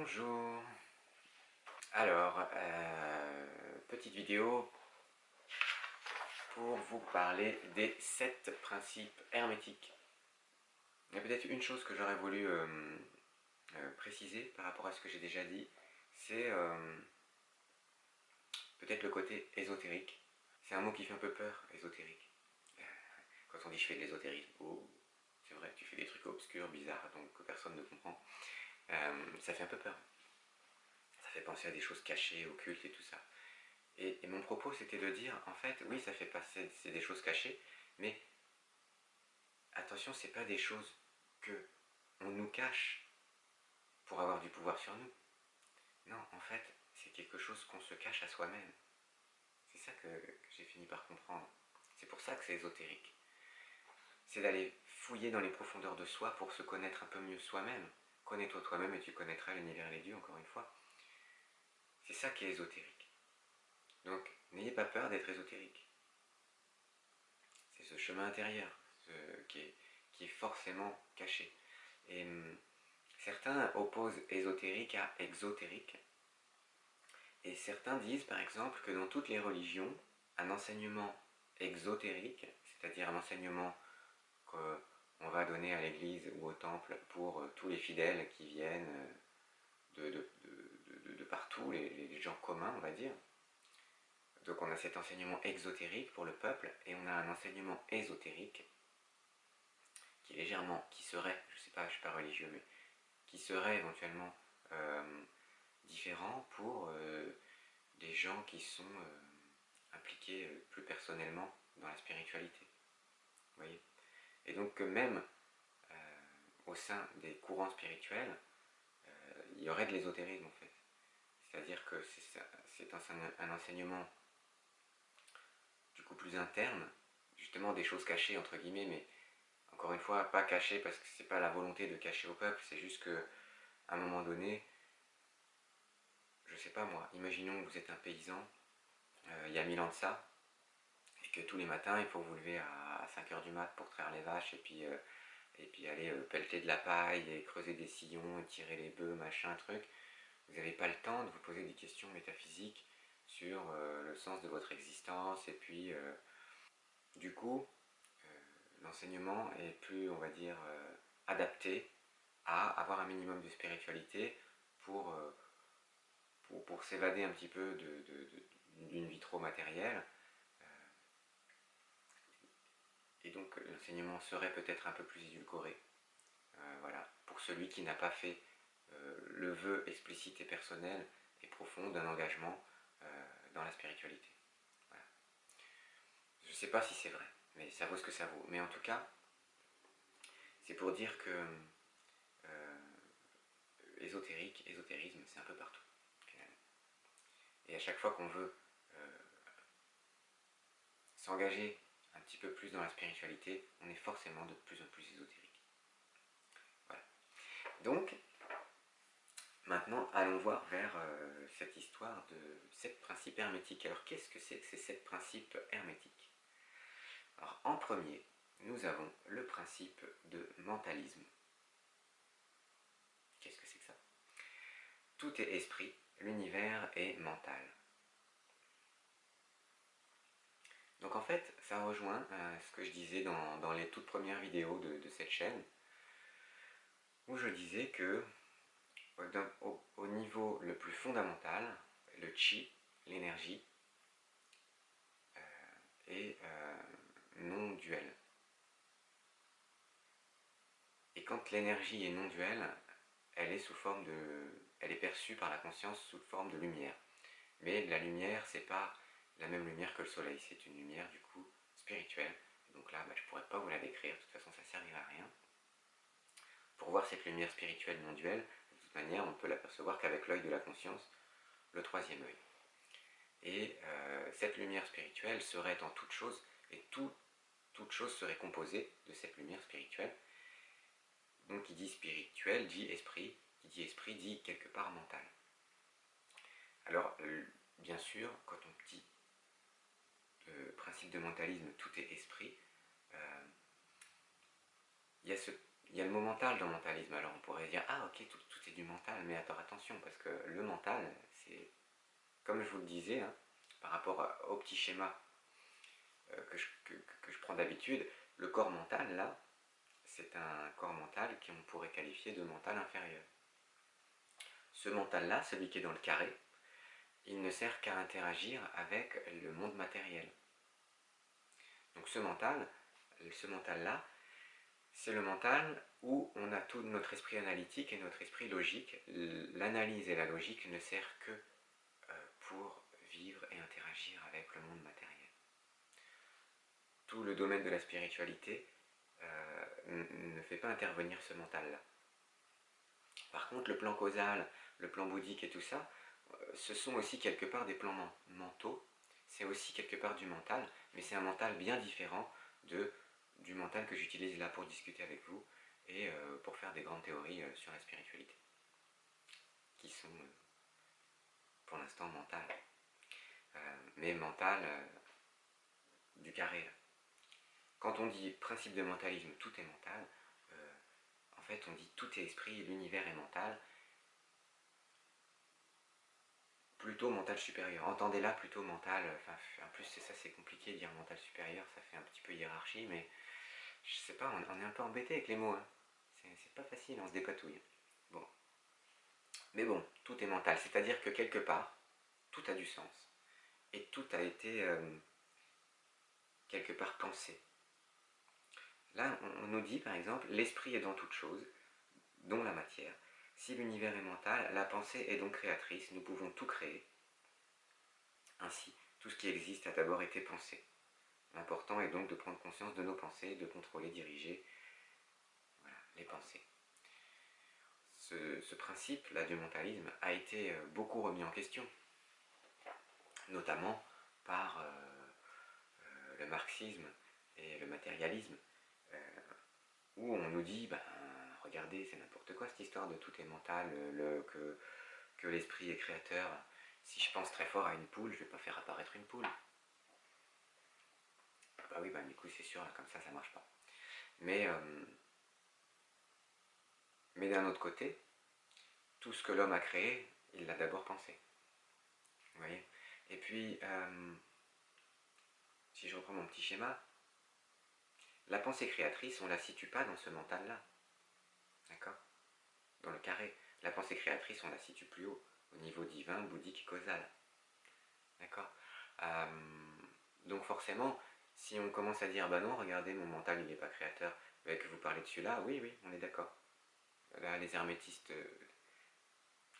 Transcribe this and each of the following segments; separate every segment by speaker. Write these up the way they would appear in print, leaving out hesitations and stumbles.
Speaker 1: Bonjour. Alors, petite vidéo pour vous parler des 7 principes hermétiques. Il y a peut-être une chose que j'aurais voulu préciser par rapport à ce que j'ai déjà dit, c'est peut-être le côté ésotérique. C'est un mot qui fait un peu peur, ésotérique. Quand on dit je fais de l'ésotérisme, oh, c'est vrai, tu fais des trucs obscurs, bizarres, donc que personne ne comprend. Ça fait un peu peur. Ça fait penser à des choses cachées, occultes et tout ça. Et mon propos, c'était de dire, en fait, oui, ça fait passer, c'est des choses cachées, mais attention, c'est pas des choses que on nous cache pour avoir du pouvoir sur nous. Non, en fait, c'est quelque chose qu'on se cache à soi-même. C'est ça que j'ai fini par comprendre. C'est pour ça que c'est ésotérique. C'est d'aller fouiller dans les profondeurs de soi pour se connaître un peu mieux soi-même. Connais-toi toi-même et tu connaîtras l'univers et les dieux, encore une fois. C'est ça qui est ésotérique. Donc, n'ayez pas peur d'être ésotérique. C'est ce chemin intérieur qui est forcément caché. Et certains opposent ésotérique à exotérique. Et certains disent par exemple que dans toutes les religions, un enseignement exotérique, c'est-à-dire un enseignement qu'on va donner à l'église ou au temple pour tous les fidèles qui viennent de partout, les gens communs on va dire. Donc on a cet enseignement exotérique pour le peuple et on a un enseignement ésotérique qui est légèrement, qui serait, je sais pas, je suis pas religieux, mais qui serait éventuellement différent pour des gens qui sont impliqués plus personnellement dans la spiritualité. Vous voyez. Et donc même au sein des courants spirituels, il y aurait de l'ésotérisme en fait. C'est-à-dire que c'est un enseignement du coup plus interne, justement des choses cachées entre guillemets, mais encore une fois, pas cachées parce que c'est pas la volonté de cacher au peuple, c'est juste que à un moment donné, je sais pas moi, imaginons que vous êtes un paysan, il y a 1000 ans de ça, et que tous les matins il faut vous lever à 5h du mat pour traire les vaches, et puis aller pelleter de la paille, et creuser des sillons, et tirer les bœufs, machin, truc. Vous n'avez pas le temps de vous poser des questions métaphysiques sur le sens de votre existence, et puis du coup, l'enseignement est plus, on va dire, adapté à avoir un minimum de spiritualité pour s'évader un petit peu d'une vie trop matérielle. Et donc l'enseignement serait peut-être un peu plus édulcoré. Voilà, pour celui qui n'a pas fait le vœu explicite et personnel et profond d'un engagement dans la spiritualité. Voilà. Je ne sais pas si c'est vrai, mais ça vaut ce que ça vaut. Mais en tout cas, c'est pour dire que ésotérisme, c'est un peu partout, finalement. Et à chaque fois qu'on veut s'engager un petit peu plus dans la spiritualité, on est forcément de plus en plus ésotérique. Voilà. Donc, maintenant, allons voir vers cette histoire de 7 principes hermétiques. Alors, qu'est-ce que c'est que ces 7 principes hermétiques? Alors, en premier, nous avons le principe de mentalisme. Qu'est-ce que c'est que ça? Tout est esprit, l'univers est mental. Donc en fait, ça rejoint ce que je disais dans les toutes premières vidéos de cette chaîne, où je disais que au niveau le plus fondamental, le chi, l'énergie, est non duel. Et quand l'énergie est non duelle, elle est perçue par la conscience sous forme de lumière. Mais la lumière, c'est pas la même lumière que le soleil, c'est une lumière du coup spirituelle. Donc là, je pourrais pas vous la décrire, de toute façon ça servira à rien. Pour voir cette lumière spirituelle non duelle, de toute manière, on peut l'apercevoir qu'avec l'œil de la conscience, le troisième œil. Et cette lumière spirituelle serait en toute chose, et toute chose serait composée de cette lumière spirituelle. Donc qui dit spirituel dit esprit, qui dit esprit dit quelque part mental. Alors, bien sûr, quand on dit le principe de mentalisme, tout est esprit, il y a le mot mental dans mentalisme. Alors on pourrait dire, ah ok, tout est du mental, mais attention, parce que le mental, c'est, comme je vous le disais, hein, par rapport au petit schéma que je prends d'habitude, le corps mental, là, c'est un corps mental qu'on pourrait qualifier de mental inférieur. Ce mental-là, celui qui est dans le carré, il ne sert qu'à interagir avec le monde matériel. Donc ce mental-là, c'est le mental où on a tout notre esprit analytique et notre esprit logique. L'analyse et la logique ne servent que pour vivre et interagir avec le monde matériel. Tout le domaine de la spiritualité ne fait pas intervenir ce mental-là. Par contre, le plan causal, le plan bouddhique et tout ça, ce sont aussi quelque part des plans mentaux, c'est aussi quelque part du mental, mais c'est un mental bien différent du mental que j'utilise là pour discuter avec vous et pour faire des grandes théories sur la spiritualité, qui sont pour l'instant mentales, mais mentales du carré. Quand on dit principe de mentalisme, tout est mental, en fait on dit tout est esprit, l'univers est mental, plutôt mental supérieur. Entendez-là plutôt mental, enfin en plus c'est ça, c'est compliqué de dire mental supérieur, ça fait un petit peu hiérarchie, mais je sais pas, on est un peu embêté avec les mots, hein. C'est pas facile, on se dépatouille. Bon. Mais bon, tout est mental, c'est-à-dire que quelque part, tout a du sens. Et tout a été quelque part pensé. Là, on nous dit par exemple, l'esprit est dans toute chose, dont la matière. Si l'univers est mental, la pensée est donc créatrice, nous pouvons tout créer. Ainsi, tout ce qui existe a d'abord été pensé. L'important est donc de prendre conscience de nos pensées, de contrôler, diriger les pensées. Ce principe-là du mentalisme a été beaucoup remis en question, notamment par le marxisme et le matérialisme, où on nous dit, ben, regardez, c'est n'importe quoi cette histoire de tout est mental, que l'esprit est créateur. Si je pense très fort à une poule, je ne vais pas faire apparaître une poule. Bah oui, bah du coup c'est sûr, là, comme ça marche pas. Mais d'un autre côté, tout ce que l'homme a créé, il l'a d'abord pensé. Vous voyez? Et puis, si je reprends mon petit schéma, la pensée créatrice, on ne la situe pas dans ce mental-là. D'accord? Dans le carré. La pensée créatrice, on la situe plus haut, au niveau divin, bouddhique, causal. D'accord? Donc forcément, si on commence à dire, bah non, regardez, mon mental, il n'est pas créateur, mais que vous parlez de celui-là, oui, on est d'accord. Là, les hermétistes,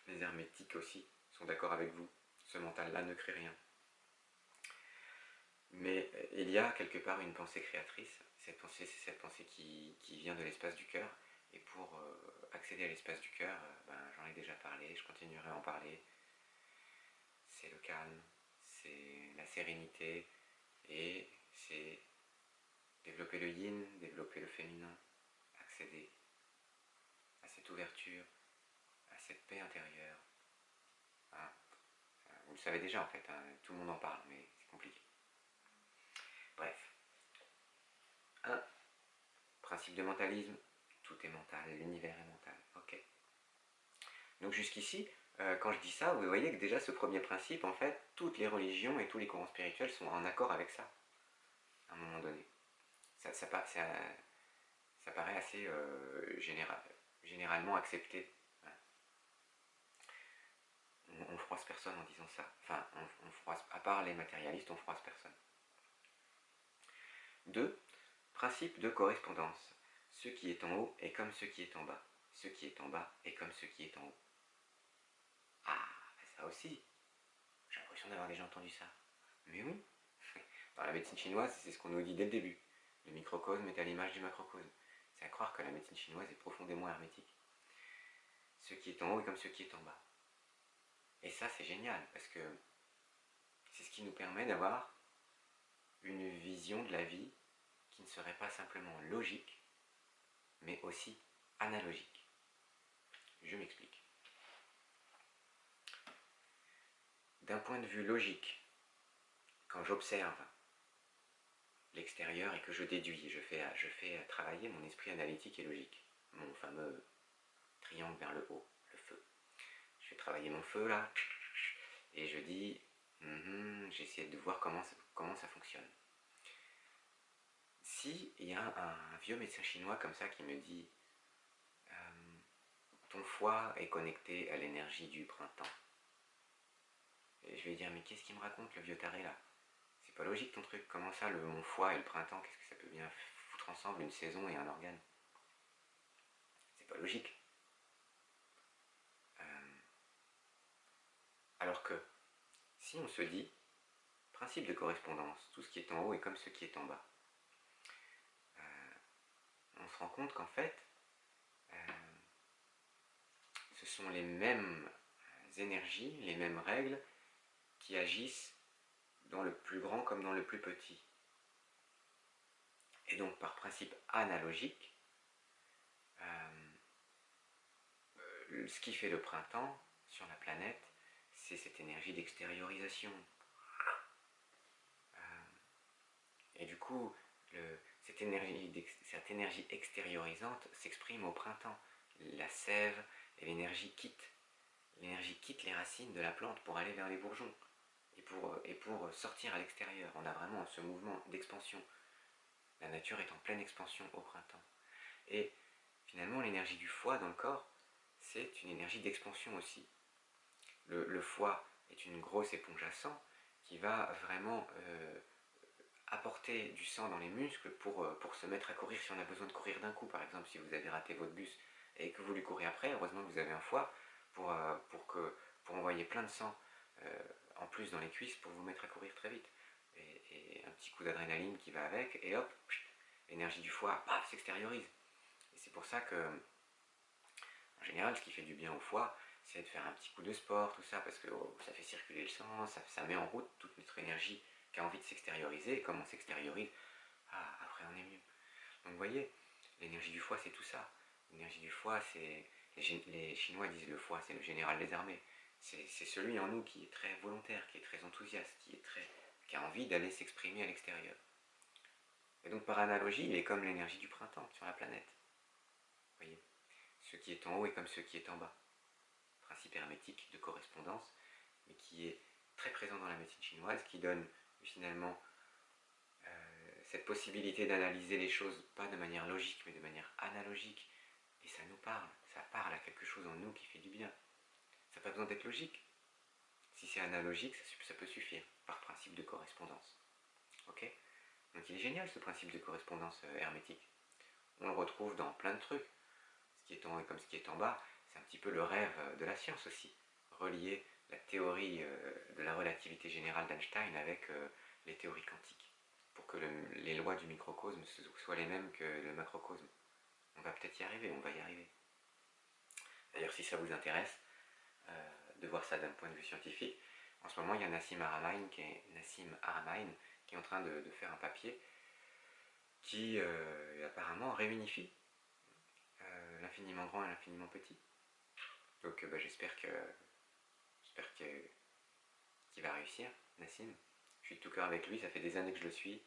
Speaker 1: les hermétiques aussi, sont d'accord avec vous. Ce mental-là ne crée rien. Mais il y a quelque part une pensée créatrice. Cette pensée, c'est cette pensée qui vient de l'espace du cœur. Et pour accéder à l'espace du cœur, j'en ai déjà parlé, je continuerai à en parler. C'est le calme, c'est la sérénité, et c'est développer le yin, développer le féminin, accéder à cette ouverture, à cette paix intérieure. Hein. Vous le savez déjà en fait, hein, tout le monde en parle, mais c'est compliqué. Bref. 1. Principe de mentalisme, tout est mental, l'univers est mental. Ok. Donc jusqu'ici, quand je dis ça, vous voyez que déjà ce premier principe, en fait, toutes les religions et tous les courants spirituels sont en accord avec ça, à un moment donné. Ça paraît assez généralement accepté. On froisse personne en disant ça. Enfin, on froisse, à part les matérialistes, on froisse personne. 2. Principe de correspondance. Ce qui est en haut est comme ce qui est en bas. Ce qui est en bas est comme ce qui est en haut. Ah, ça aussi. J'ai l'impression d'avoir déjà entendu ça. Mais oui. Dans la médecine chinoise, c'est ce qu'on nous dit dès le début. Le microcosme est à l'image du macrocosme. C'est à croire que la médecine chinoise est profondément hermétique. Ce qui est en haut est comme ce qui est en bas. Et ça, c'est génial, parce que c'est ce qui nous permet d'avoir une vision de la vie qui ne serait pas simplement logique, mais aussi analogique. Je m'explique. D'un point de vue logique, quand j'observe l'extérieur et que je déduis, je fais travailler mon esprit analytique et logique, mon fameux triangle vers le haut, le travailler mon feu là, et je dis, j'essaie de voir comment ça fonctionne. Si il y a un vieux médecin chinois comme ça qui me dit, ton foie est connecté à l'énergie du printemps, et je vais dire, mais qu'est-ce qu'il me raconte le vieux taré là? C'est pas logique ton truc, comment ça mon foie et le printemps, qu'est-ce que ça peut bien foutre ensemble, une saison et un organe? C'est pas logique. Alors que, si on se dit, principe de correspondance, tout ce qui est en haut est comme ce qui est en bas, on se rend compte qu'en fait, ce sont les mêmes énergies, les mêmes règles qui agissent dans le plus grand comme dans le plus petit. Et donc par principe analogique, ce qui fait le printemps sur la planète, c'est cette énergie d'extériorisation. Et du coup, cette énergie extériorisante s'exprime au printemps. La sève et l'énergie quittent. L'énergie quitte les racines de la plante pour aller vers les bourgeons et pour sortir à l'extérieur. On a vraiment ce mouvement d'expansion. La nature est en pleine expansion au printemps. Et finalement, l'énergie du foie dans le corps, c'est une énergie d'expansion aussi. Le foie est une grosse éponge à sang qui va vraiment apporter du sang dans les muscles pour se mettre à courir si on a besoin de courir d'un coup. Par exemple, si vous avez raté votre bus et que vous lui courez après, heureusement que vous avez un foie pour envoyer plein de sang en plus dans les cuisses pour vous mettre à courir très vite. Et un petit coup d'adrénaline qui va avec, et hop, l'énergie du foie s'extériorise. Et c'est pour ça que, en général, ce qui fait du bien au foie, c'est de faire un petit coup de sport, tout ça, parce que ça fait circuler le sang, ça met en route toute notre énergie qui a envie de s'extérioriser, et comme on s'extériorise, après on est mieux. Donc vous voyez, l'énergie du foie c'est tout ça. L'énergie du foie, c'est. Les Chinois disent le foie, c'est le général des armées. C'est celui en nous qui est très volontaire, qui est très enthousiaste, qui a envie d'aller s'exprimer à l'extérieur. Et donc par analogie, il est comme l'énergie du printemps sur la planète. Vous voyez, ce qui est en haut est comme ce qui est en bas. Principe hermétique de correspondance, mais qui est très présent dans la médecine chinoise, qui donne finalement cette possibilité d'analyser les choses pas de manière logique, mais de manière analogique. Et ça nous parle, ça parle à quelque chose en nous qui fait du bien. Ça n'a pas besoin d'être logique. Si c'est analogique, ça peut suffire, par principe de correspondance. Ok? Donc il est génial ce principe de correspondance hermétique. On le retrouve dans plein de trucs. Ce qui est en haut et comme ce qui est en bas, c'est un petit peu le rêve de la science aussi. Relier la théorie de la relativité générale d'Einstein avec les théories quantiques, pour que les lois du microcosme soient les mêmes que le macrocosme. On va peut-être y arriver, on va y arriver. D'ailleurs, si ça vous intéresse de voir ça d'un point de vue scientifique, en ce moment, il y a Nassim Haramein qui est en train de faire un papier qui apparemment réunifie l'infiniment grand et l'infiniment petit. Donc j'espère qu'il va réussir, Nassim. Je suis de tout cœur avec lui, ça fait des années que je le suis.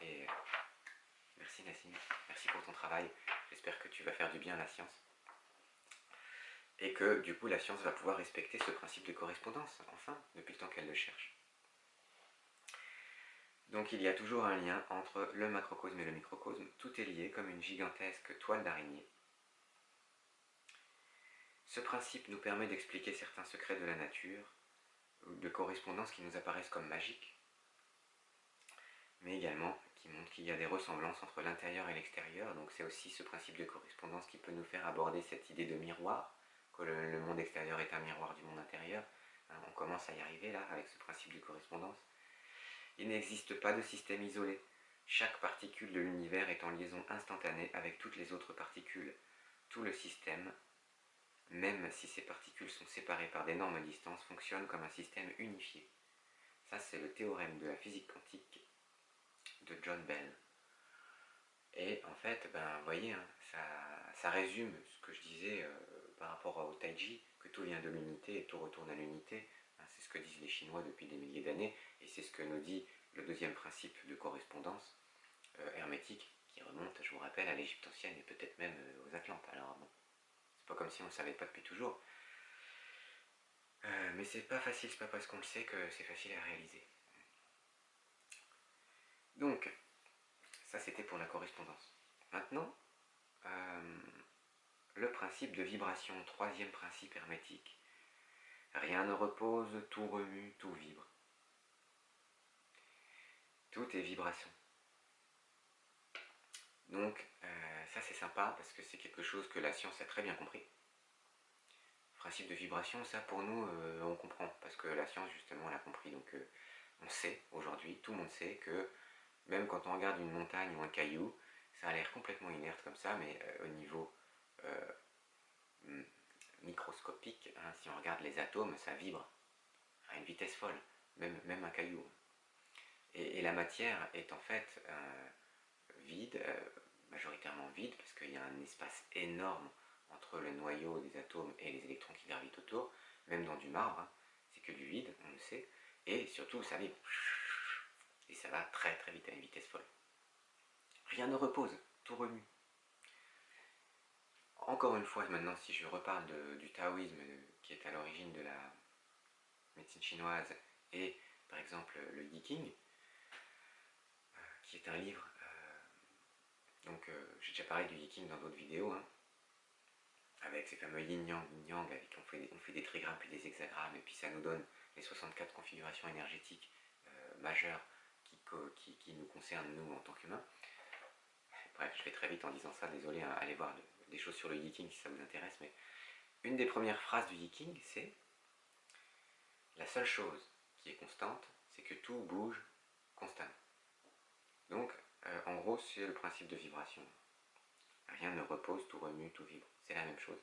Speaker 1: Et merci Nassim, merci pour ton travail. J'espère que tu vas faire du bien à la science. Et que du coup la science va pouvoir respecter ce principe de correspondance, enfin, depuis le temps qu'elle le cherche. Donc il y a toujours un lien entre le macrocosme et le microcosme. Tout est lié comme une gigantesque toile d'araignée. Ce principe nous permet d'expliquer certains secrets de la nature, de correspondance qui nous apparaissent comme magiques, mais également qui montrent qu'il y a des ressemblances entre l'intérieur et l'extérieur. Donc c'est aussi ce principe de correspondance qui peut nous faire aborder cette idée de miroir, que le monde extérieur est un miroir du monde intérieur. On commence à y arriver là avec ce principe de correspondance. Il n'existe pas de système isolé. Chaque particule de l'univers est en liaison instantanée avec toutes les autres particules. Tout le système, même si ces particules sont séparées par d'énormes distances, fonctionne comme un système unifié. Ça, c'est le théorème de la physique quantique de John Bell. Et en fait, vous voyez, ça résume ce que je disais par rapport au Taiji, que tout vient de l'unité et tout retourne à l'unité. C'est ce que disent les Chinois depuis des milliers d'années, et c'est ce que nous dit le deuxième principe de correspondance hermétique, qui remonte, je vous rappelle, à l'Égypte ancienne et peut-être même aux Atlantes. Alors bon, c'est pas comme si on ne savait pas depuis toujours. Mais c'est pas facile, c'est pas parce qu'on le sait que c'est facile à réaliser. Donc, ça c'était pour la correspondance. Maintenant, le principe de vibration, troisième principe hermétique. Rien ne repose, tout remue, tout vibre. Tout est vibration. Donc, ça c'est sympa parce que c'est quelque chose que la science a très bien compris. Principe de vibration, ça pour nous, on comprend parce que la science justement l'a compris. Donc, on sait aujourd'hui, tout le monde sait que même quand on regarde une montagne ou un caillou, ça a l'air complètement inerte comme ça, mais au niveau microscopique, hein, si on regarde les atomes, ça vibre à une vitesse folle, même un caillou. Et la matière est en fait vide, majoritairement vide, parce qu'il y a un espace énorme entre le noyau des atomes et les électrons qui gravitent autour, même dans du marbre, hein, c'est que du vide, on le sait, et surtout ça vibre, et ça va très très vite à une vitesse folle. Rien ne repose, tout remue. Encore une fois, maintenant, si je reparle du taoïsme qui est à l'origine de la médecine chinoise et par exemple le Yiking, qui est un livre, donc j'ai déjà parlé du Yiking dans d'autres vidéos, hein, avec ces fameux yin-yang, yin-yang, avec on fait des trigrammes puis des hexagrammes, et puis ça nous donne les 64 configurations énergétiques majeures qui nous concernent nous en tant qu'humains. Bref, je vais très vite en disant ça, désolé, hein, allez voir des choses sur le Yiking si ça vous intéresse, mais une des premières phrases du Yiking, c'est la seule chose qui est constante, c'est que tout bouge constamment. Donc, en gros, c'est le principe de vibration. Rien ne repose, tout remue, tout vibre. C'est la même chose.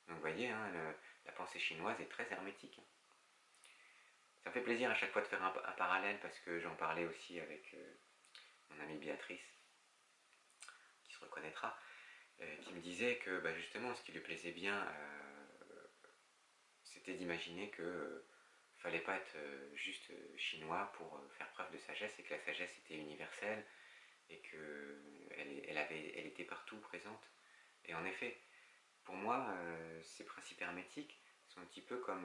Speaker 1: Donc, vous voyez, hein, la pensée chinoise est très hermétique. Ça me fait plaisir à chaque fois de faire un parallèle parce que j'en parlais aussi avec mon amie Béatrice, qui se reconnaîtra, qui me disait que justement, ce qui lui plaisait bien, c'était d'imaginer que fallait pas être juste chinois pour faire preuve de sagesse, et que la sagesse était universelle et qu'elle était partout présente. Et en effet, pour moi, ces principes hermétiques sont un petit peu comme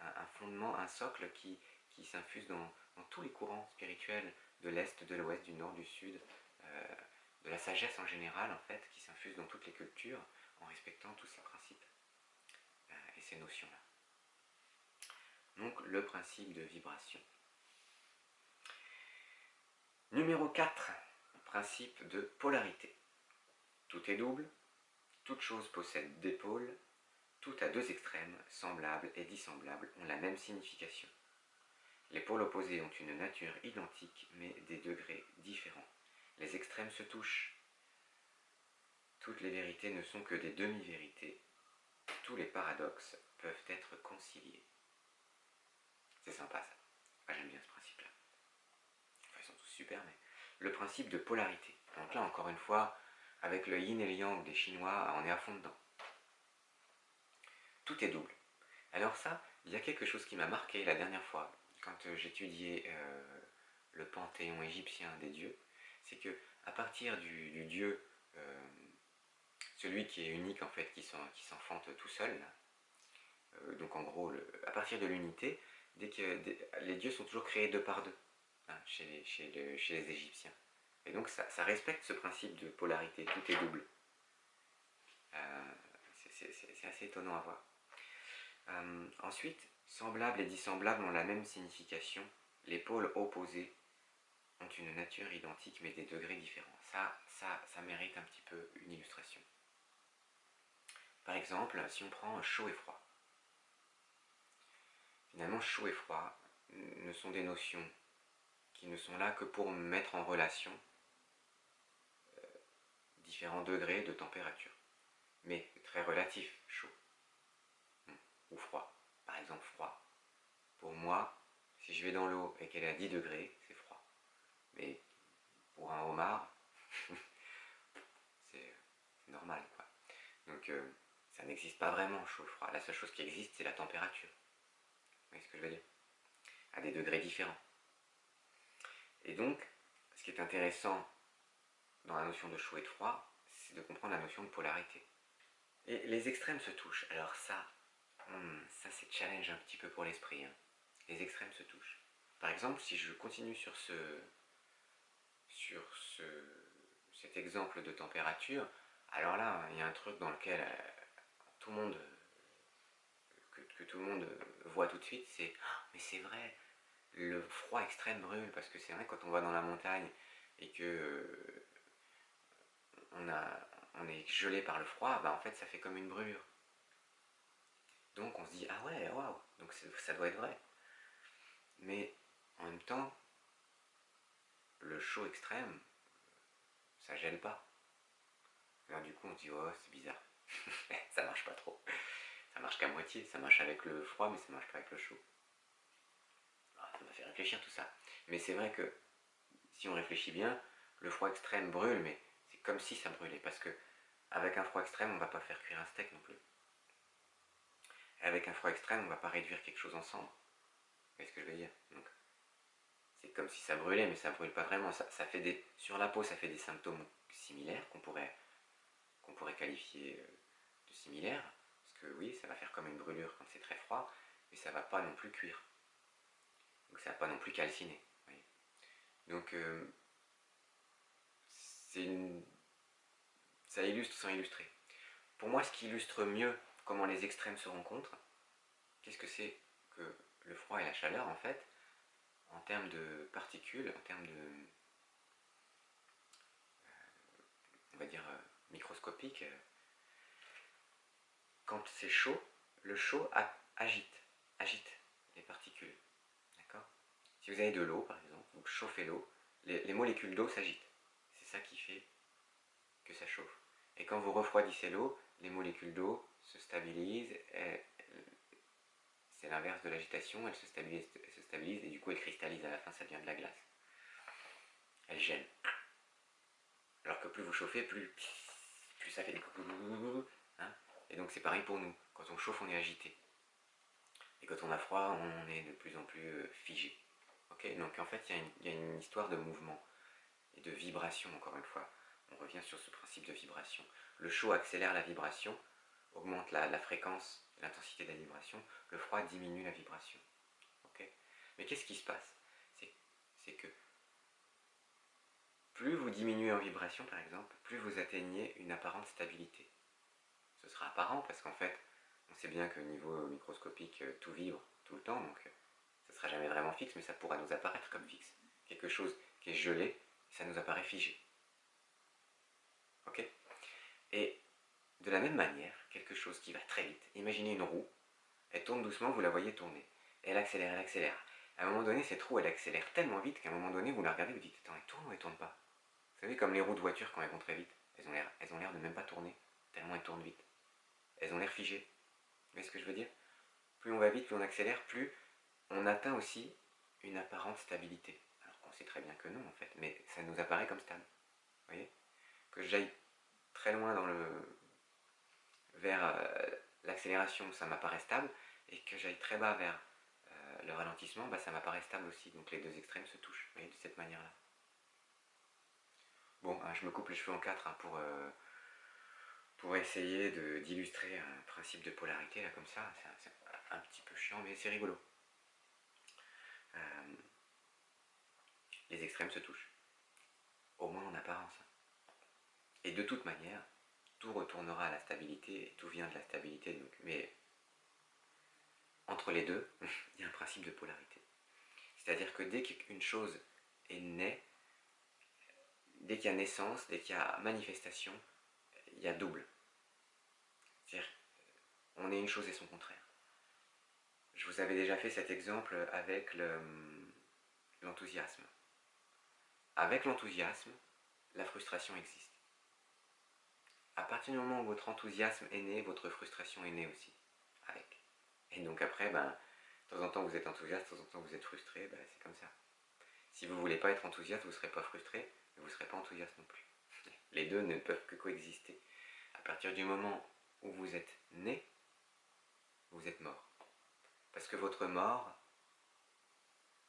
Speaker 1: un fondement, un socle qui s'infuse dans tous les courants spirituels de l'Est, de l'Ouest, du Nord, du Sud, de la sagesse en général, en fait, qui s'infuse dans toutes les cultures en respectant tous ces principes et ces notions-là. Donc, le principe de vibration. Numéro 4, principe de polarité. Tout est double, toute chose possède des pôles, tout à deux extrêmes, semblables et dissemblables, ont la même signification. Les pôles opposés ont une nature identique, mais des degrés différents. Les extrêmes se touchent. Toutes les vérités ne sont que des demi-vérités. Tous les paradoxes peuvent être conciliés. C'est sympa ça. Ah, j'aime bien ce principe-là. Enfin, ils sont tous super, mais le principe de polarité. Donc là, encore une fois, avec le yin et le yang des Chinois, on est à fond dedans. Tout est double. Alors ça, il y a quelque chose qui m'a marqué la dernière fois, quand j'étudiais le panthéon égyptien des dieux, c'est que à partir du dieu, celui qui est unique en fait, qui s'enfante tout seul, donc en gros, à partir de l'unité, les dieux sont toujours créés deux par deux, hein, chez les Égyptiens. Et donc ça respecte ce principe de polarité, tout est double. C'est assez étonnant à voir. Ensuite, semblables et dissemblables ont la même signification. Les pôles opposés ont une nature identique mais des degrés différents. Ça mérite un petit peu une illustration. Par exemple, si on prend chaud et froid. Finalement, chaud et froid ne sont des notions qui ne sont là que pour mettre en relation différents degrés de température. Mais très relatif, chaud ou froid. Par exemple, froid. Pour moi, si je vais dans l'eau et qu'elle est à 10 degrés, c'est froid. Mais pour un homard, c'est normal, quoi. Donc ça n'existe pas vraiment chaud et froid. La seule chose qui existe, c'est la température. Vous voyez ce que je veux dire? À des degrés différents. Et donc, ce qui est intéressant dans la notion de chaud et de froid, c'est de comprendre la notion de polarité. Et les extrêmes se touchent. Alors ça, Ça c'est challenge un petit peu pour l'esprit, hein. Les extrêmes se touchent. Par exemple, si je continue sur cet exemple de température, alors là, il y a un truc dans lequel tout le monde, que tout le monde voit tout de suite, c'est ah, mais c'est vrai, le froid extrême brûle, parce que c'est vrai quand on va dans la montagne et que on est gelé par le froid, bah en fait ça fait comme une brûlure. Donc on se dit ah ouais, waouh, donc ça doit être vrai. Mais en même temps, le chaud extrême, ça gèle pas. Alors du coup on se dit oh c'est bizarre, ça marche pas trop. Ça marche qu'à moitié, ça marche avec le froid mais ça marche pas avec le chaud. Ah, ça m'a fait réfléchir tout ça. Mais c'est vrai que si on réfléchit bien, le froid extrême brûle, mais c'est comme si ça brûlait, parce que avec un froid extrême, on ne va pas faire cuire un steak non plus. Avec un froid extrême, on ne va pas réduire quelque chose en cendres. Vous voyez ce que je veux dire? Donc, c'est comme si ça brûlait, mais ça brûle pas vraiment. Ça fait sur la peau, ça fait des symptômes similaires qu'on pourrait qualifier de similaires. Parce que oui, ça va faire comme une brûlure quand c'est très froid, mais ça va pas non plus cuire. Donc ça va pas non plus calciner. Vous voyez. Donc une... ça illustre sans illustrer. Pour moi, ce qui illustre mieux comment les extrêmes se rencontrent, qu'est-ce que c'est que le froid et la chaleur, en fait, en termes de particules, en termes de, on va dire, microscopique, quand c'est chaud, le chaud agite les particules. D'accord? Si vous avez de l'eau, par exemple, vous chauffez l'eau, les molécules d'eau s'agitent. C'est ça qui fait que ça chauffe. Et quand vous refroidissez l'eau, les molécules d'eau se stabilisent, c'est l'inverse de l'agitation, elles se stabilisent et du coup elles cristallisent à la fin, ça devient de la glace. Elles gèlent. Alors que plus vous chauffez, plus ça fait des coucou. Hein, et donc c'est pareil pour nous. Quand on chauffe, on est agité. Et quand on a froid, on est de plus en plus figé. Okay, donc en fait, il y a une histoire de mouvement et de vibration, encore une fois. On revient sur ce principe de vibration. Le chaud accélère la vibration, augmente la fréquence, l'intensité de la vibration. Le froid diminue la vibration. Okay, mais qu'est-ce qui se passe? C'est que plus vous diminuez en vibration, par exemple, plus vous atteignez une apparente stabilité. Ce sera apparent parce qu'en fait, on sait bien qu'au niveau microscopique, tout vibre tout le temps, donc ça ne sera jamais vraiment fixe, mais ça pourra nous apparaître comme fixe. Quelque chose qui est gelé, ça nous apparaît figé. Ok? Et de la même manière, quelque chose qui va très vite, imaginez une roue, elle tourne doucement, vous la voyez tourner. Elle accélère, elle accélère. À un moment donné, cette roue, elle accélère tellement vite qu'à un moment donné, vous la regardez, vous dites, attends, elle tourne ou elle tourne pas? Vous savez, comme les roues de voiture quand elles vont très vite, elles ont l'air de même pas tourner, tellement elles tournent vite. Elles ont l'air figées. Vous voyez ce que je veux dire? Plus on va vite, plus on accélère, plus on atteint aussi une apparente stabilité. Alors qu'on sait très bien que non, en fait, mais ça nous apparaît comme stable. Vous voyez? Que j'aille très loin vers l'accélération, ça m'apparaît stable, et que j'aille très bas vers le ralentissement, bah, ça m'apparaît stable aussi. Donc les deux extrêmes se touchent, vous voyez, de cette manière-là. Bon, je me coupe les cheveux en quatre pour essayer d'illustrer un principe de polarité, là, comme ça. C'est un petit peu chiant, mais c'est rigolo. Les extrêmes se touchent. Au moins en apparence. Et de toute manière, tout retournera à la stabilité, et tout vient de la stabilité. Donc, mais entre les deux, il y a un principe de polarité. C'est-à-dire que dès qu'une chose est née, dès qu'il y a naissance, dès qu'il y a manifestation, il y a double. C'est-à-dire, on est une chose et son contraire. Je vous avais déjà fait cet exemple avec l'enthousiasme. Avec l'enthousiasme, la frustration existe. À partir du moment où votre enthousiasme est né, votre frustration est née aussi. Avec. Et donc après, de temps en temps vous êtes enthousiaste, de temps en temps vous êtes frustré, c'est comme ça. Si vous ne voulez pas être enthousiaste, vous ne serez pas frustré, mais vous ne serez pas enthousiaste non plus. Les deux ne peuvent que coexister. À partir du moment où vous êtes né, vous êtes mort. Parce que votre mort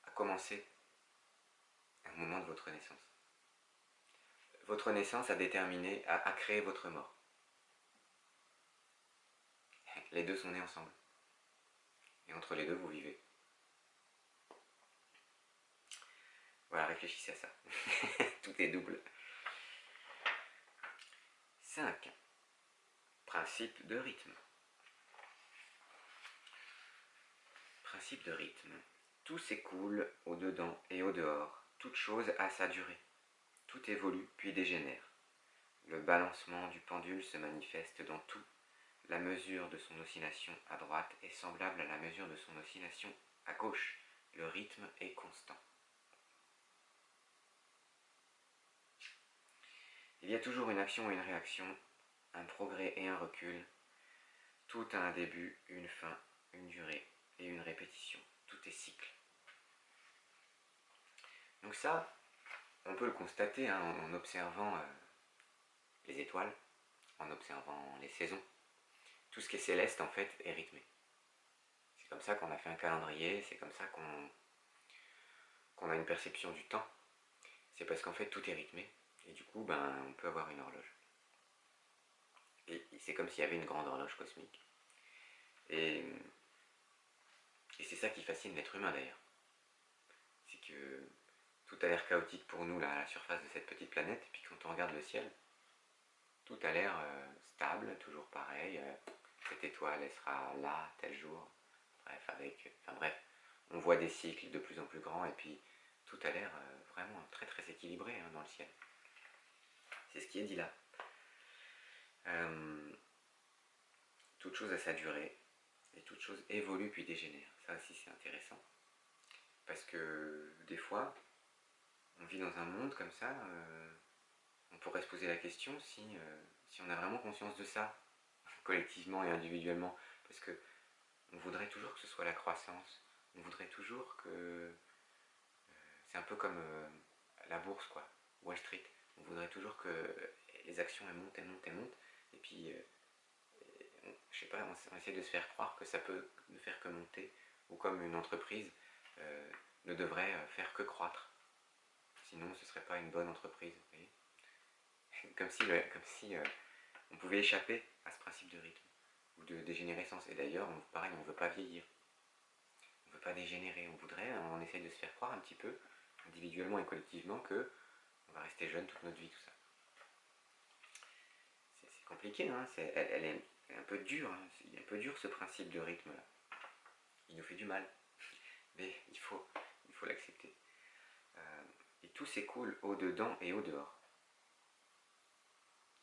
Speaker 1: a commencé au moment de votre naissance. Votre naissance a déterminé, a créé votre mort. Les deux sont nés ensemble. Et entre les deux, vous vivez. Voilà, réfléchissez à ça. Tout est double. 5. Principe de rythme. Principe de rythme. Tout s'écoule au dedans et au dehors. Toute chose a sa durée. Tout évolue puis dégénère. Le balancement du pendule se manifeste dans tout. La mesure de son oscillation à droite est semblable à la mesure de son oscillation à gauche. Le rythme est constant. Il y a toujours une action et une réaction, un progrès et un recul. Tout a un début, une fin, une durée et une répétition. Tout est cycle. Donc ça, on peut le constater hein, en observant les étoiles, en observant les saisons. Tout ce qui est céleste, en fait, est rythmé. C'est comme ça qu'on a fait un calendrier, c'est comme ça qu'on a une perception du temps. C'est parce qu'en fait, tout est rythmé. Et du coup, on peut avoir une horloge. Et c'est comme s'il y avait une grande horloge cosmique. Et c'est ça qui fascine l'être humain, d'ailleurs. C'est que tout a l'air chaotique pour nous, là, à la surface de cette petite planète. Et puis quand on regarde le ciel, tout a l'air stable, toujours pareil. Cette étoile, elle sera là, tel jour. Bref, on voit des cycles de plus en plus grands et puis tout a l'air vraiment très très équilibré hein, dans le ciel. C'est ce qui est dit là. Toute chose a sa durée et toute chose évolue puis dégénère. Ça aussi c'est intéressant. Parce que des fois, on vit dans un monde comme ça, on pourrait se poser la question si on a vraiment conscience de ça, collectivement et individuellement. Parce que on voudrait toujours que ce soit la croissance. On voudrait toujours que... c'est un peu comme la bourse, quoi. Wall Street. On voudrait toujours que les actions elles montent, elles montent, elles montent. Et puis, je sais pas, on essaie de se faire croire que ça peut ne faire que monter. Ou comme une entreprise ne devrait faire que croître. Sinon, ce serait pas une bonne entreprise. Vous voyez comme si on pouvait échapper à ce principe de rythme ou de dégénérescence. Et d'ailleurs, pareil, on ne veut pas vieillir. On ne veut pas dégénérer. On essaye de se faire croire un petit peu, individuellement et collectivement, que on va rester jeune toute notre vie, tout ça. C'est compliqué, hein. Elle est un peu dure. Hein. C'est un peu dur ce principe de rythme-là. Il nous fait du mal. Mais il faut l'accepter. Et tout s'écoule au dedans et au dehors.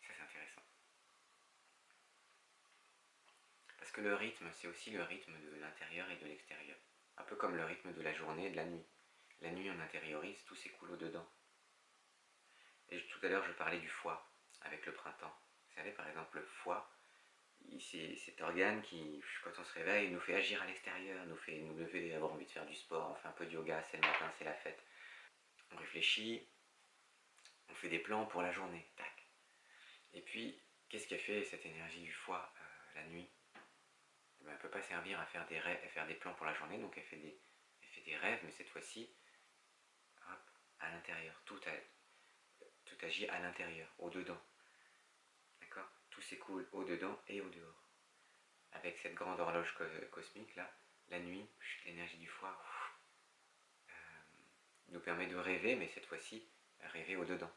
Speaker 1: Ça c'est intéressant. Parce que le rythme, c'est aussi le rythme de l'intérieur et de l'extérieur. Un peu comme le rythme de la journée et de la nuit. La nuit on intériorise, tout s'écoule au dedans. Et tout à l'heure je parlais du foie, avec le printemps. Vous savez par exemple le foie, c'est cet organe qui, quand on se réveille, nous fait agir à l'extérieur, nous fait nous lever, avoir envie de faire du sport, on fait un peu de yoga, c'est le matin, c'est la fête. On réfléchit, on fait des plans pour la journée, tac. Et puis, qu'est-ce qu'a fait cette énergie du foie la nuit? Elle ne peut pas servir à faire des rêves, à faire des plans pour la journée, donc elle fait des rêves, mais cette fois-ci, à l'intérieur, tout agit à l'intérieur, au dedans. D'accord? Tout s'écoule au dedans et au dehors. Avec cette grande horloge cosmique là, la nuit, l'énergie du foie nous permet de rêver, mais cette fois-ci, rêver au dedans.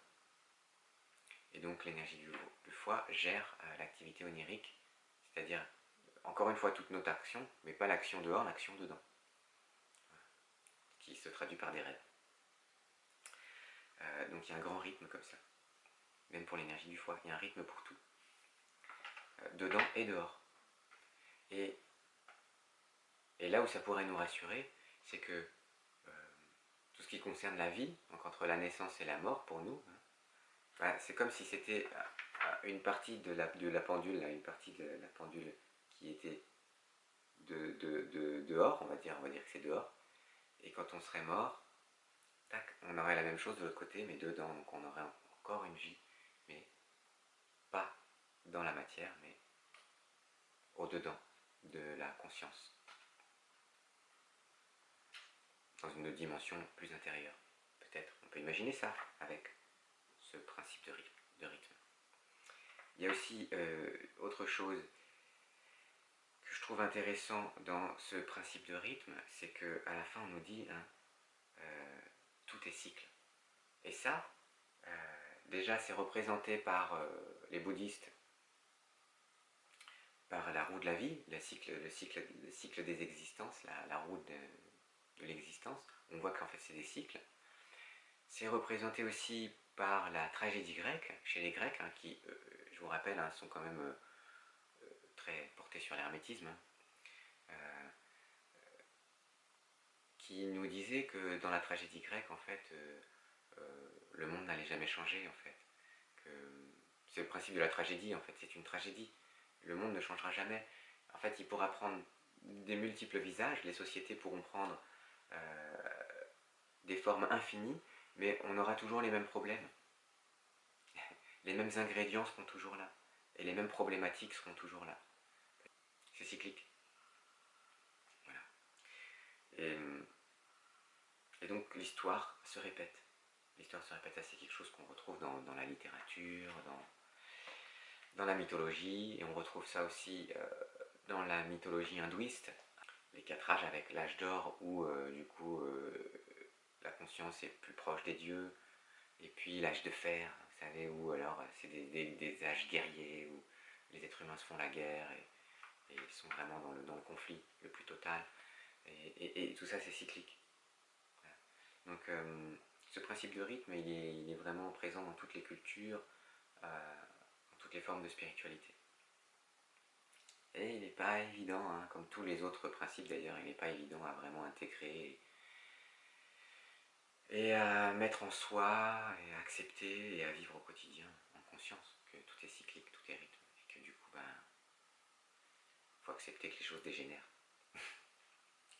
Speaker 1: Et donc l'énergie du foie gère l'activité onirique, c'est-à-dire, encore une fois, toute notre action, mais pas l'action dehors, l'action dedans, qui se traduit par des rêves. Donc il y a un grand rythme comme ça. Même pour l'énergie du foie, il y a un rythme pour tout. Dedans et dehors. Et là où ça pourrait nous rassurer, c'est que tout ce qui concerne la vie, donc entre la naissance et la mort pour nous, c'est comme si c'était une partie de la pendule, une partie de la pendule qui était dehors, on va dire que c'est dehors, et quand on serait mort, tac, on aurait la même chose de l'autre côté, mais dedans, donc on aurait encore une vie, mais pas dans la matière, mais au-dedans de la conscience, dans une dimension plus intérieure. Peut-être, on peut imaginer ça avec ce principe de rythme. Il y a aussi autre chose que je trouve intéressant dans ce principe de rythme, c'est qu'à la fin on nous dit hein, tout est cycle. Et ça, déjà c'est représenté par les bouddhistes, par la roue de la vie, le cycle des existences, la roue de l'existence. On voit qu'en fait c'est des cycles. C'est représenté aussi par la tragédie grecque, chez les Grecs, hein, qui, je vous rappelle, hein, sont quand même très portés sur l'hermétisme, hein, qui nous disait que dans la tragédie grecque, en fait, le monde n'allait jamais changer, en fait. C'est le principe de la tragédie, en fait, c'est une tragédie. Le monde ne changera jamais. En fait, il pourra prendre des multiples visages, les sociétés pourront prendre des formes infinies, mais on aura toujours les mêmes problèmes. Les mêmes ingrédients seront toujours là, et les mêmes problématiques seront toujours là. C'est cyclique. Voilà. Et donc l'histoire se répète. L'histoire se répète, ça c'est quelque chose qu'on retrouve dans la littérature, dans la mythologie, et on retrouve ça aussi dans la mythologie hindouiste. Les 4 âges avec l'âge d'or où du coup la conscience est plus proche des dieux, et puis l'âge de fer, vous savez, où alors c'est des âges guerriers, où les êtres humains se font la guerre, et ils sont vraiment dans le conflit le plus total, et tout ça c'est cyclique. Voilà. Donc ce principe de rythme, il est vraiment présent dans toutes les cultures, dans toutes les formes de spiritualité. Et il n'est pas évident, hein, comme tous les autres principes d'ailleurs, il n'est pas évident à vraiment intégrer et à mettre en soi, et à accepter, et à vivre au quotidien, en conscience, que tout est cyclique, tout est rythme, et que du coup, il faut accepter que les choses dégénèrent.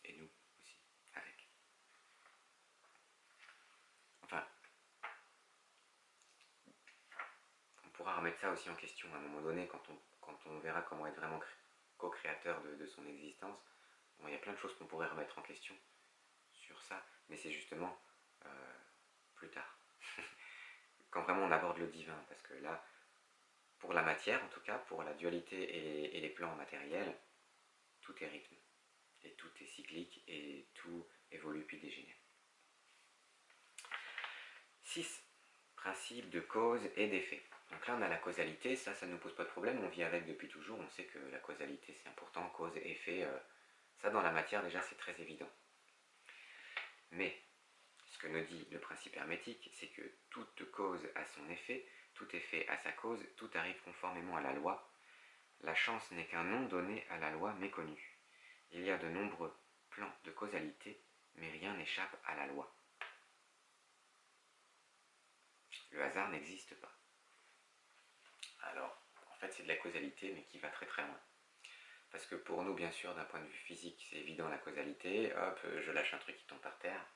Speaker 1: Et nous aussi, avec. Enfin, on pourra remettre ça aussi en question à un moment donné, quand on verra comment être vraiment co-créateur de son existence. Bon, il y a plein de choses qu'on pourrait remettre en question sur ça, mais c'est justement plus tard. Quand vraiment on aborde le divin, parce que là, pour la matière en tout cas, pour la dualité et les plans matériels, tout est rythme, et tout est cyclique, et tout évolue puis dégénère. 6. Principe de cause et d'effet. Donc là on a la causalité, ça ne nous pose pas de problème, on vit avec depuis toujours, on sait que la causalité c'est important, cause et effet, ça dans la matière déjà c'est très évident. Mais ce que nous dit le principe hermétique, c'est que toute cause a son effet, tout effet a sa cause, tout arrive conformément à la loi. La chance n'est qu'un nom donné à la loi méconnue. Il y a de nombreux plans de causalité, mais rien n'échappe à la loi. Le hasard n'existe pas. Alors, en fait, c'est de la causalité, mais qui va très très loin. Parce que pour nous, bien sûr, d'un point de vue physique, c'est évident la causalité. Hop, je lâche un truc qui tombe par terre.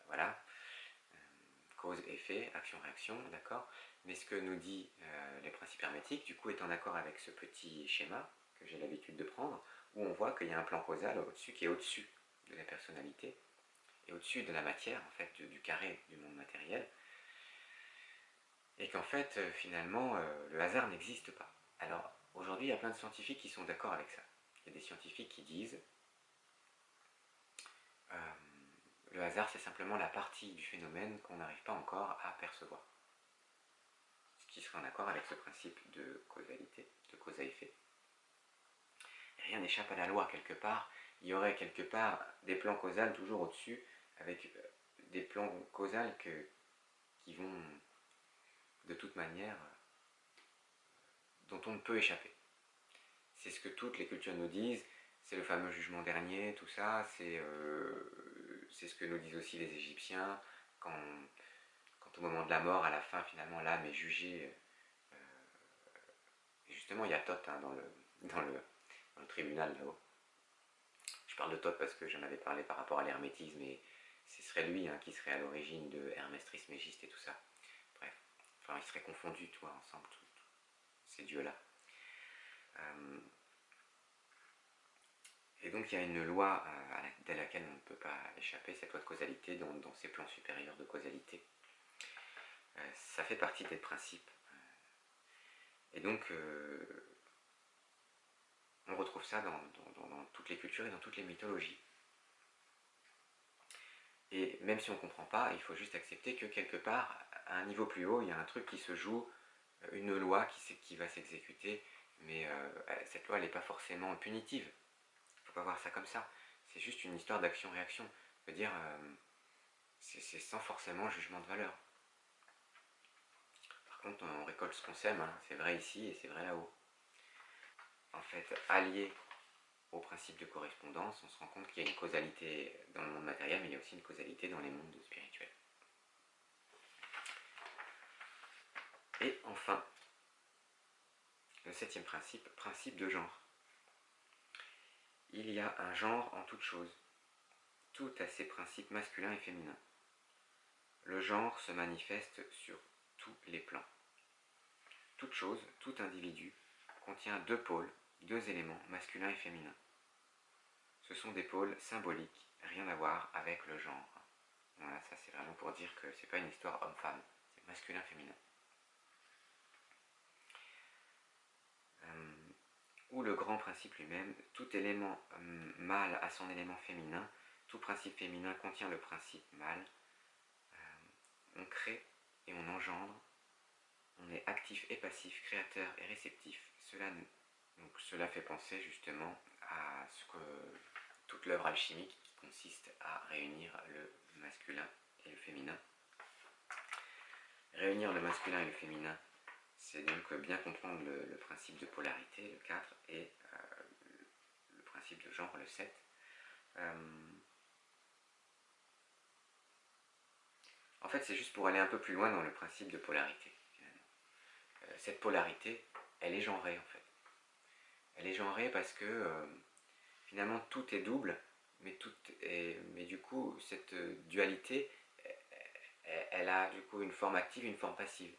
Speaker 1: Voilà. Cause-effet, action-réaction, d'accord. Mais ce que nous dit les principes hermétiques, du coup, est en accord avec ce petit schéma que j'ai l'habitude de prendre, où on voit qu'il y a un plan causal au-dessus qui est au-dessus de la personnalité, et au-dessus de la matière, en fait, du carré du monde matériel, et qu'en fait, finalement, le hasard n'existe pas. Alors, aujourd'hui, il y a plein de scientifiques qui sont d'accord avec ça. Il y a des scientifiques qui disent le hasard, c'est simplement la partie du phénomène qu'on n'arrive pas encore à percevoir. Ce qui serait en accord avec ce principe de causalité, de cause à effet. Rien n'échappe à la loi quelque part. Il y aurait quelque part des plans causals toujours au-dessus, avec des plans causals qui vont de toute manière, dont on ne peut échapper. C'est ce que toutes les cultures nous disent, c'est le fameux jugement dernier, tout ça, c'est ce que nous disent aussi les Égyptiens, quand au moment de la mort, à la fin, finalement, l'âme est jugée. Et justement, il y a Thoth hein, dans le tribunal là-haut. Je parle de Thoth parce que j'en avais parlé par rapport à l'hermétisme, et ce serait lui hein, qui serait à l'origine de Hermès Trismégiste et tout ça. Bref, enfin, ils seraient confondus, toi, ensemble, ces dieux-là. Et donc il y a une loi à laquelle on ne peut pas échapper, cette loi de causalité, dans ces plans supérieurs de causalité. Ça fait partie des principes. Et donc, On retrouve ça dans toutes les cultures et dans toutes les mythologies. Et même si on ne comprend pas, il faut juste accepter que quelque part, à un niveau plus haut, il y a un truc qui se joue, une loi qui va s'exécuter, mais cette loi, elle n'est pas forcément punitive. Il ne faut pas voir ça comme ça. C'est juste une histoire d'action-réaction. Je veux dire, c'est sans forcément jugement de valeur. Par contre, on récolte ce qu'on sème, hein. C'est vrai ici et c'est vrai là-haut. En fait, allié au principe de correspondance, on se rend compte qu'il y a une causalité dans le monde matériel, mais il y a aussi une causalité dans les mondes spirituels. Et enfin, le 7e principe, principe de genre. Il y a un genre en toute chose. Tout a ses principes masculins et féminins. Le genre se manifeste sur tous les plans. Toute chose, tout individu, contient 2 pôles, 2 éléments, masculins et féminins. Ce sont des pôles symboliques, rien à voir avec le genre. Voilà, ça c'est vraiment pour dire que c'est pas une histoire homme-femme, c'est masculin-féminin. Ou le grand principe lui-même, tout élément mâle a son élément féminin, tout principe féminin contient le principe mâle. On crée et on engendre, on est actif et passif, créateur et réceptif. Cela fait penser justement à toute l'œuvre alchimique qui consiste à réunir le masculin et le féminin. Réunir le masculin et le féminin, c'est donc bien comprendre le principe de polarité, le 4, et le principe de genre, le 7. En fait, c'est juste pour aller un peu plus loin dans le principe de polarité. Cette polarité, elle est genrée en fait. Elle est genrée parce que finalement tout est double, mais du coup, cette dualité, elle a du coup une forme active et une forme passive.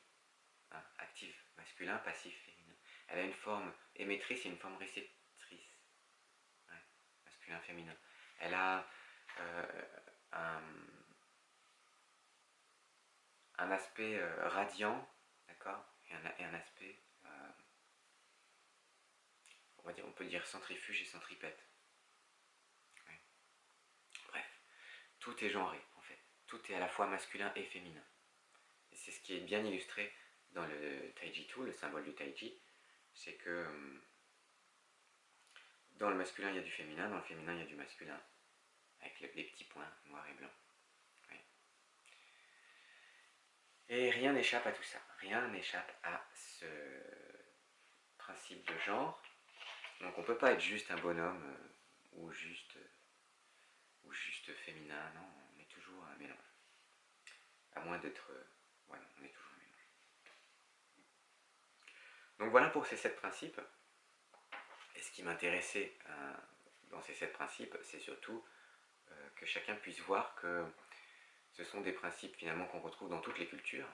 Speaker 1: Hein, active, masculin, passif, féminin. Elle a une forme émettrice et une forme réceptrice. Ouais, masculin, féminin. Elle a un aspect radiant, d'accord, et un aspect, on peut dire centrifuge et centripète. Ouais. Bref, tout est genré en fait. Tout est à la fois masculin et féminin. Et c'est ce qui est bien illustré dans le Taiji Tu, le symbole du Taiji, c'est que dans le masculin il y a du féminin, dans le féminin il y a du masculin, avec les petits points noirs et blancs. Oui. Et rien n'échappe à tout ça, rien n'échappe à ce principe de genre. Donc on ne peut pas être juste un bonhomme ou juste féminin, non, on est toujours un mélange. À moins d'être... ouais, on est toujours un mélange. Donc voilà pour ces 7 principes. Et ce qui m'intéressait dans ces 7 principes, c'est surtout que chacun puisse voir que ce sont des principes finalement qu'on retrouve dans toutes les cultures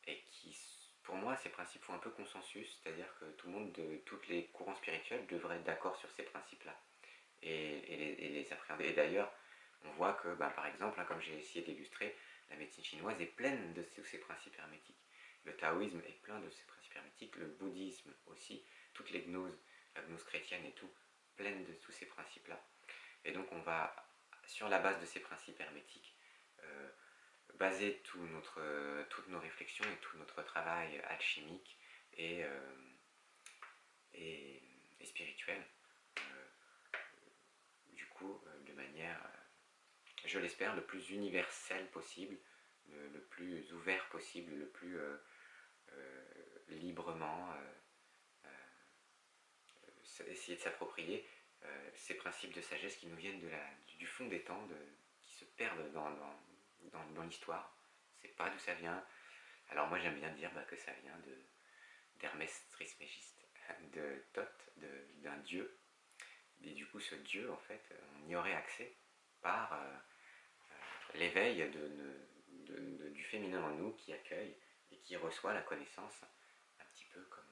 Speaker 1: et qui, pour moi, ces principes font un peu consensus, c'est-à-dire que tout le monde de tous les courants spirituels devrait être d'accord sur ces principes-là et les appréhender. Et d'ailleurs, on voit que, par exemple, comme j'ai essayé d'illustrer, la médecine chinoise est pleine de tous ces principes hermétiques. Le taoïsme est plein de ces principes hermétiques, le bouddhisme aussi, toutes les gnoses, la gnose chrétienne et tout, pleine de tous ces principes-là. Et donc on va, sur la base de ces principes hermétiques, baser toutes nos réflexions et tout notre travail alchimique et spirituel, du coup, de manière, je l'espère, le plus universelle possible, le plus ouvert possible, le plus librement, essayer de s'approprier ces principes de sagesse qui nous viennent du fond des temps, qui se perdent dans l'histoire. On ne sait pas d'où ça vient. Alors moi j'aime bien dire que ça vient d'Hermès Trismégiste, de Thoth, d'un dieu. Et du coup ce dieu, en fait, on y aurait accès par l'éveil du féminin en nous qui accueille et qui reçoit la connaissance un petit peu comme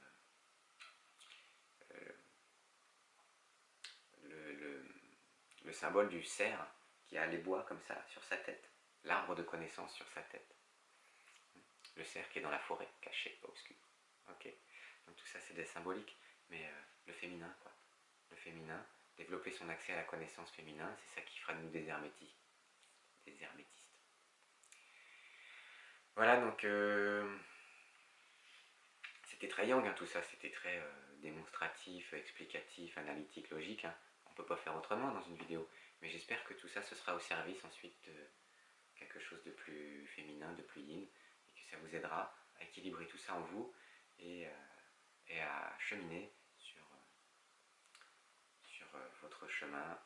Speaker 1: le symbole du cerf qui a les bois comme ça sur sa tête, l'arbre de connaissance sur sa tête. Le cerf qui est dans la forêt, caché, obscur. Ok. Donc tout ça c'est des symboliques, mais le féminin, quoi. Le féminin, développer son accès à la connaissance féminin, c'est ça qui fera de nous des hermétistes. Voilà, donc c'était très yang, hein, tout ça, c'était très démonstratif, explicatif, analytique, logique. Hein. On ne peut pas faire autrement dans une vidéo. Mais j'espère que tout ça, ce sera au service ensuite de quelque chose de plus féminin, de plus yin, et que ça vous aidera à équilibrer tout ça en vous et à cheminer sur votre chemin,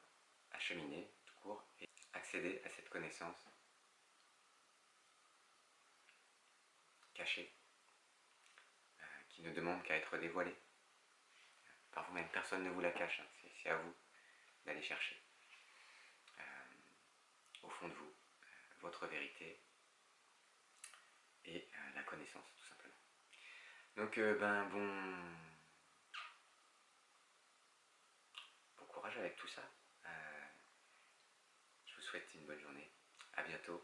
Speaker 1: à cheminer tout court, et accéder à cette connaissance cachée, qui ne demande qu'à être dévoilée par vous-même. Personne ne vous la cache, hein. C'est à vous d'aller chercher au fond de vous votre vérité et la connaissance, tout simplement. Donc, bon courage avec tout ça. Je vous souhaite une bonne journée. À bientôt.